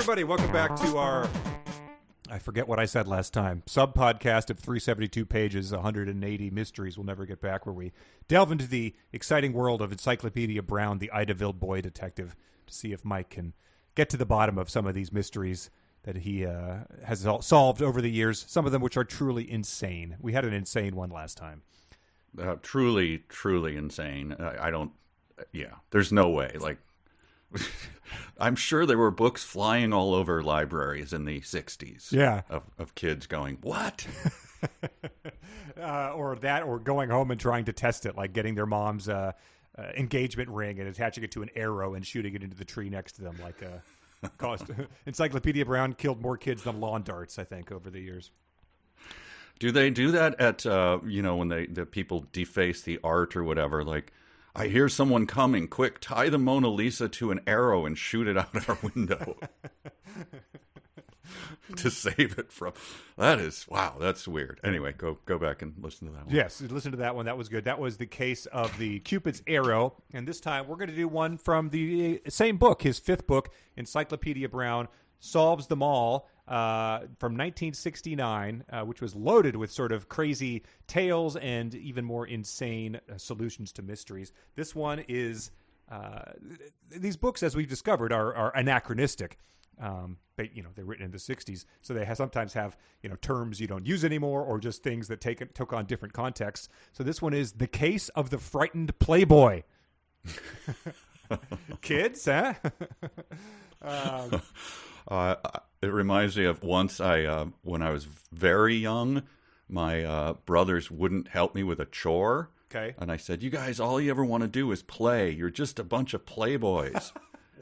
everybody. Welcome back to our, I forget what I said last time, sub-podcast of 372 pages, 180 mysteries we'll never get back, where we delve into the exciting world of Encyclopedia Brown, the Idaville boy detective, to see if Mike can get to the bottom of some of these mysteries that he has solved over the years, some of them which are truly insane. We had an insane one last time. Truly, truly insane. I don't, there's no way. Like, I'm sure there were books flying all over libraries in the 60s. Yeah. Of kids going, what? or going home and trying to test it, like getting their mom's engagement ring and attaching it to an arrow and shooting it into the tree next to them. Like, Encyclopedia Brown killed more kids than lawn darts, I think, over the years. Do they do that at, when the people deface the art or whatever? Like, I hear someone coming. Quick, tie the Mona Lisa to an arrow and shoot it out our window to save it from. That's weird. Anyway, go back and listen to that one. Yes, listen to that one. That was good. That was the case of the Cupid's arrow. And this time we're going to do one from the same book, his fifth book, Encyclopedia Brown Solves Them All. From 1969, which was loaded with sort of crazy tales and even more insane solutions to mysteries. This one is, these books, as we've discovered, are anachronistic. They're written in the 60s, so they sometimes have terms you don't use anymore, or just things that took on different contexts. So this one is The Case of the Frightened Playboy. Kids, huh? It reminds me of once when I was very young, my brothers wouldn't help me with a chore. Okay. And I said, you guys, all you ever want to do is play. You're just a bunch of playboys.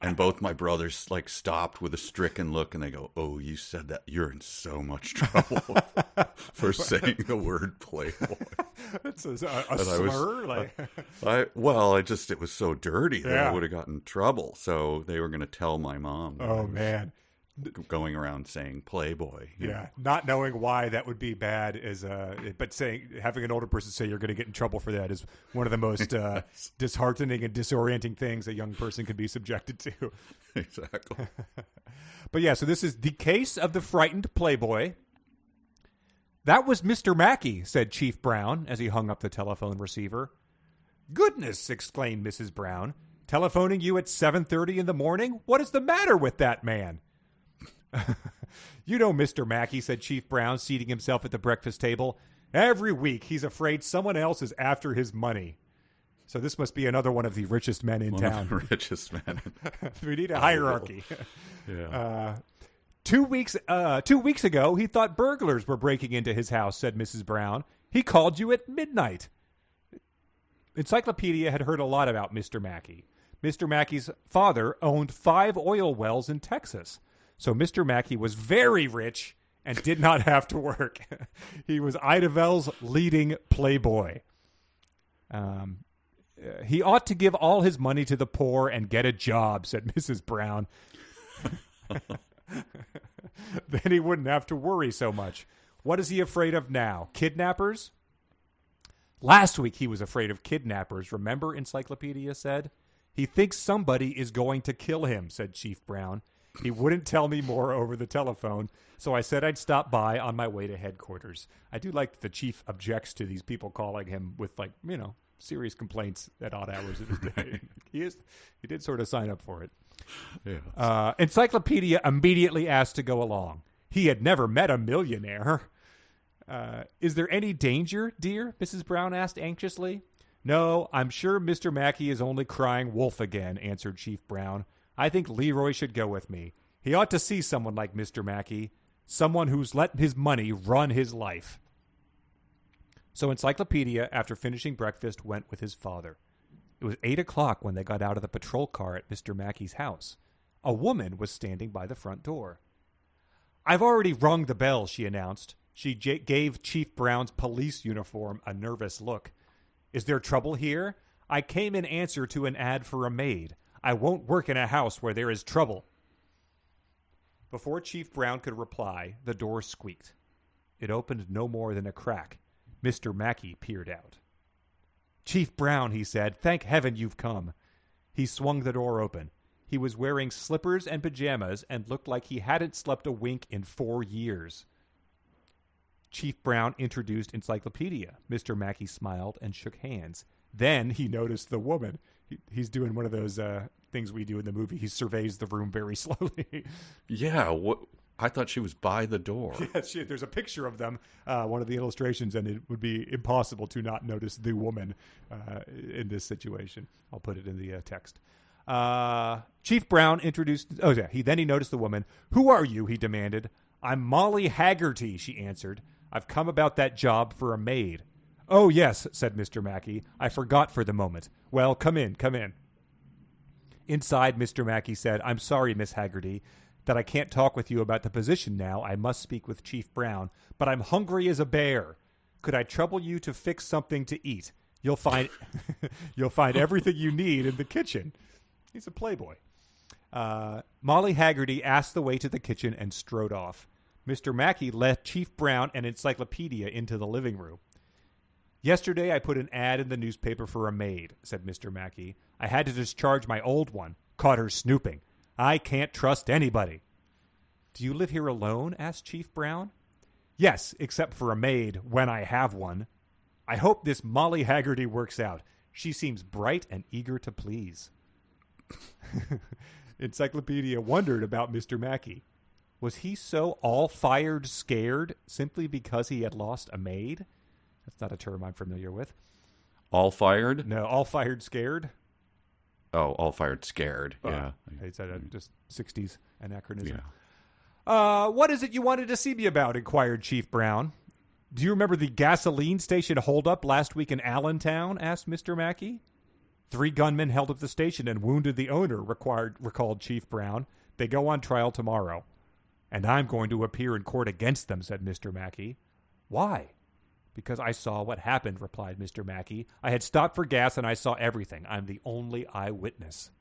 And both my brothers stopped with a stricken look, and they go, "Oh, you said that. You're in so much trouble for saying the word playboy." It's a slur? It was so dirty that I would have gotten in trouble. So they were going to tell my mom. Oh, man. Going around saying Playboy. Yeah, not knowing why that would be bad but having an older person say you're going to get in trouble for that is one of the most disheartening and disorienting things a young person can be subjected to. Exactly. But yeah, so this is The Case of the Frightened Playboy. That was Mr. Mackey, said Chief Brown as he hung up the telephone receiver. Goodness, exclaimed Mrs. Brown. Telephoning you at 7:30 in the morning? What is the matter with that man? You know Mr. Mackey, said Chief Brown, seating himself at the breakfast table. Every week he's afraid someone else is after his money. So this must be another one of the richest men in town. One of the richest men. We need a hierarchy. Yeah. 2 weeks ago, he thought burglars were breaking into his house, said Mrs. Brown. He called you at midnight. Encyclopedia had heard a lot about Mr. Mackey. Mr. Mackey's father owned 5 oil wells in Texas. So Mr. Mackey was very rich and did not have to work. He was Idaville's leading playboy. He ought to give all his money to the poor and get a job, said Mrs. Brown. Then he wouldn't have to worry so much. What is he afraid of now? Kidnappers? Last week he was afraid of kidnappers, remember, Encyclopedia said. He thinks somebody is going to kill him, said Chief Brown. He wouldn't tell me more over the telephone, so I said I'd stop by on my way to headquarters. I do like that the chief objects to these people calling him with, serious complaints at odd hours of the day. He did sort of sign up for it. Yeah. Encyclopedia immediately asked to go along. He had never met a millionaire. Is there any danger, dear? Mrs. Brown asked anxiously. No, I'm sure Mr. Mackey is only crying wolf again, answered Chief Brown. I think Leroy should go with me. He ought to see someone like Mr. Mackey, someone who's let his money run his life. So Encyclopedia, after finishing breakfast, went with his father. It was 8 o'clock when they got out of the patrol car at Mr. Mackey's house. A woman was standing by the front door. I've already rung the bell, she announced. She gave Chief Brown's police uniform a nervous look. Is there trouble here? I came in answer to an ad for a maid. I won't work in a house where there is trouble. Before Chief Brown could reply, the door squeaked. It opened no more than a crack. Mr. Mackey peered out. Chief Brown, he said, thank heaven you've come. He swung the door open. He was wearing slippers and pajamas and looked like he hadn't slept a wink in 4 years. Chief Brown introduced Encyclopedia. Mr. Mackey smiled and shook hands. Then he noticed the woman. He's doing one of those things we do in the movie. He surveys the room very slowly. Yeah, I thought she was by the door. Yes, there's a picture of them, one of the illustrations, and it would be impossible to not notice the woman in this situation. I'll put it in the text. Chief Brown introduced... Oh, yeah. He noticed the woman. "Who are you?" he demanded. "I'm Molly Haggerty," she answered. "I've come about that job for a maid." "Oh, yes," said Mr. Mackey. "I forgot for the moment. Well, come in, come in." Inside, Mr. Mackey said, "I'm sorry, Miss Haggerty, that I can't talk with you about the position now. I must speak with Chief Brown, but I'm hungry as a bear. Could I trouble you to fix something to eat? You'll find you'll find everything you need in the kitchen." He's a playboy. Molly Haggerty asked the way to the kitchen and strode off. Mr. Mackey led Chief Brown and Encyclopedia into the living room. "Yesterday I put an ad in the newspaper for a maid," said Mr. Mackey. "I had to discharge my old one. Caught her snooping. I can't trust anybody." "Do you live here alone?" asked Chief Brown. "Yes, except for a maid, when I have one. I hope this Molly Haggerty works out. She seems bright and eager to please." Encyclopedia wondered about Mr. Mackey. Was he so all-fired scared simply because he had lost a maid? That's not a term I'm familiar with. All fired? No, all-fired scared. Oh, all fired scared. Yeah. It's just 60s anachronism. Yeah. What is it you wanted to see me about? Inquired Chief Brown. "Do you remember the gasoline station holdup last week in Allentown?" asked Mr. Mackey. 3 gunmen held up the station and wounded the owner, recalled Chief Brown. "They go on trial tomorrow." "And I'm going to appear in court against them," said Mr. Mackey. "Why?" "Because I saw what happened," replied Mr. Mackey. "I had stopped for gas and I saw everything. I'm the only eyewitness."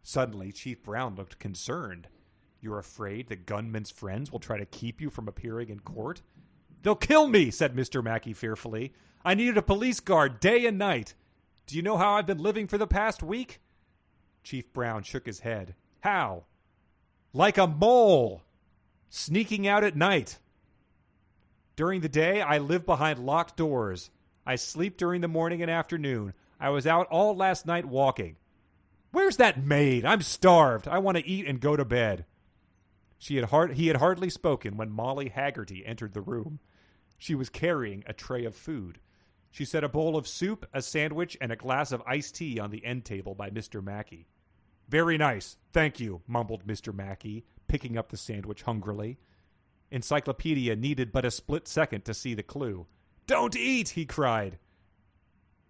Suddenly, Chief Brown looked concerned. "You're afraid the gunman's friends will try to keep you from appearing in court?" "They'll kill me," said Mr. Mackey fearfully. "I needed a police guard day and night. Do you know how I've been living for the past week?" Chief Brown shook his head. "How?" "Like a mole. Sneaking out at night. During the day, I live behind locked doors. I sleep during the morning and afternoon. I was out all last night walking. Where's that maid? I'm starved. I want to eat and go to bed." He had hardly spoken when Molly Haggerty entered the room. She was carrying a tray of food. She set a bowl of soup, a sandwich, and a glass of iced tea on the end table by Mr. Mackey. "Very nice, thank you," mumbled Mr. Mackey, picking up the sandwich hungrily. Encyclopedia needed but a split second to see the clue. "Don't eat!" he cried.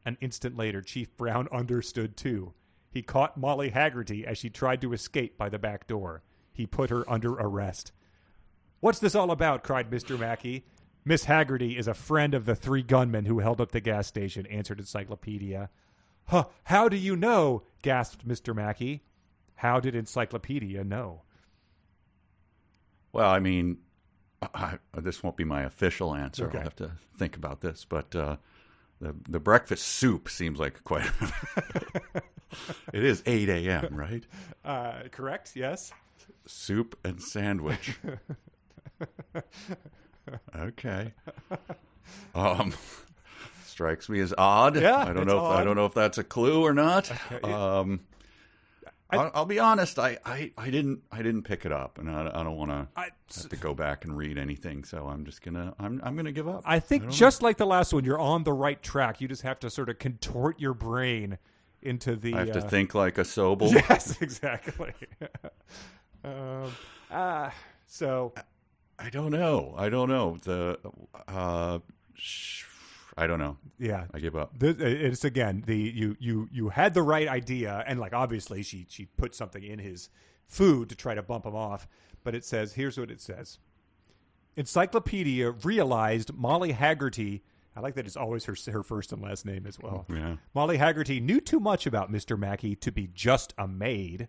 An instant later, Chief Brown understood too. He caught Molly Haggerty as she tried to escape by the back door. He put her under arrest. "What's this all about?" cried Mr. Mackey. "Miss Haggerty is a friend of the 3 gunmen who held up the gas station," answered Encyclopedia. "Huh, how do you know?" gasped Mr. Mackey. How did Encyclopedia know? Well, I mean, this won't be my official answer. Okay. I'll have to think about this. But the breakfast soup seems like quite... It is 8 a.m., right? Correct, yes. Soup and sandwich. Okay. Strikes me as odd. Yeah, I don't know if that's a clue or not. Okay. I'll be honest. I didn't pick it up, and I don't want to have to go back and read anything. So I'm just gonna give up. I think just like the last one, you're on the right track. You just have to sort of contort your brain into the. I have to think like a Sobel. Yes, exactly. So I don't know. I don't know. Yeah, I give up. It's again you had the right idea, and like obviously she put something in his food to try to bump him off. But it says, here's what it says: Encyclopedia realized Molly Haggerty. I like that it's always her first and last name as well. Yeah. Molly Haggerty knew too much about Mr. Mackey to be just a maid.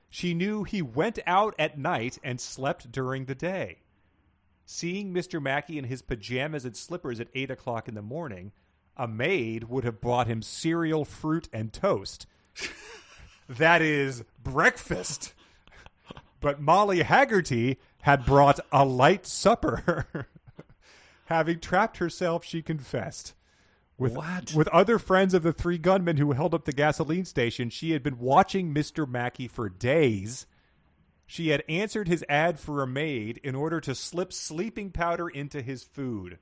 She knew he went out at night and slept during the day. Seeing Mr. Mackey in his pajamas and slippers at 8 o'clock in the morning, a maid would have brought him cereal, fruit, and toast. that is breakfast. But Molly Haggerty had brought a light supper. Having trapped herself, she confessed. With other friends of the three gunmen who held up the gasoline station, she had been watching Mr. Mackey for days. She had answered his ad for a maid in order to slip sleeping powder into his food.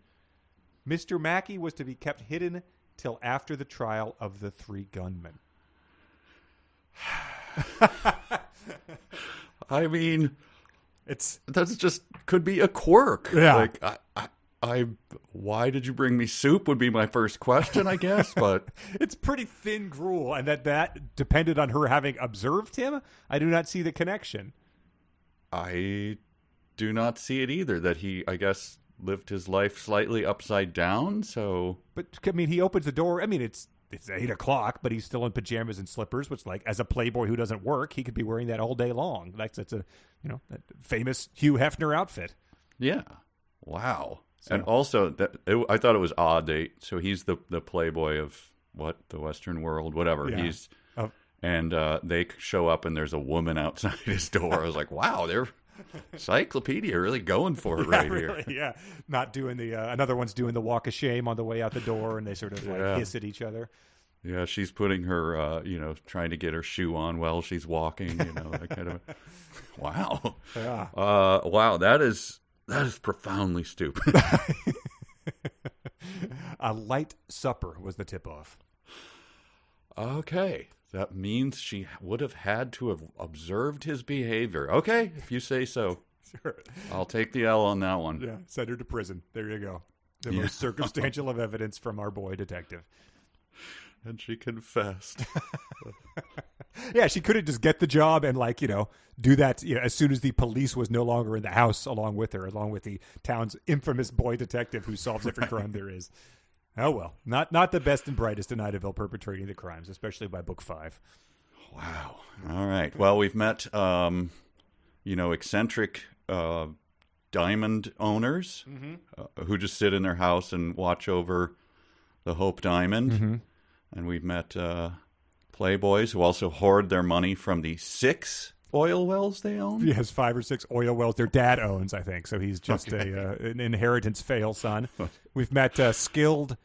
Mr. Mackey was to be kept hidden till after the trial of the three gunmen. I mean, that's just could be a quirk. Yeah. Like, why did you bring me soup would be my first question, I guess, but it's pretty thin gruel, and that depended on her having observed him. I do not see the connection. I do not see it either, that he, I guess, lived his life slightly upside down, so... But, I mean, he opens the door. I mean, it's 8 o'clock, but he's still in pajamas and slippers, which, like, as a playboy who doesn't work, he could be wearing that all day long. That's a, that famous Hugh Hefner outfit. Yeah. Wow. So. And also, I thought it was odd. So he's the playboy of, the Western world, whatever. Yeah. He's... And they show up, and there's a woman outside his door. I was like, wow, they're Encyclopedia really going for it here. Yeah, not doing the another one's doing the walk of shame on the way out the door, and they sort of like hiss at each other. Yeah, she's putting her, trying to get her shoe on while she's walking. That kind of. Wow. Yeah. Wow, that is profoundly stupid. A light supper was the tip-off. Okay. That means she would have had to have observed his behavior. Okay, if you say so. Sure. I'll take the L on that one. Yeah, send her to prison. There you go. The most circumstantial of evidence from our boy detective. And she confessed. Yeah, she couldn't just get the job and do that as soon as the police was no longer in the house along with her, along with the town's infamous boy detective who solves every crime there is. Oh, well, not the best and brightest in Idaville perpetrating the crimes, especially by book 5. Wow. All right. Well, we've met, eccentric diamond owners who just sit in their house and watch over the Hope Diamond. Mm-hmm. And we've met playboys who also hoard their money from the 6 oil wells they own. He has 5 or 6 oil wells their dad owns, I think. So he's just an inheritance fail son. We've met skilled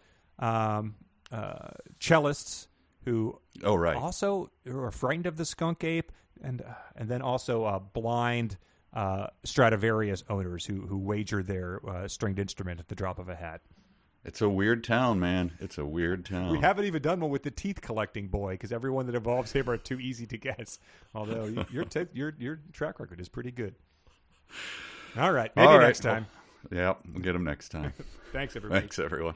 cellists who also are frightened of the skunk ape, and then also blind Stradivarius owners who wager their stringed instrument at the drop of a hat. It's a weird town, man. It's a weird town. We haven't even done one with the teeth collecting boy because everyone that involves him are too easy to guess. Although your track record is pretty good. All right, maybe next time. Well, yeah, we'll get him next time. Thanks, everybody. Thanks, everyone.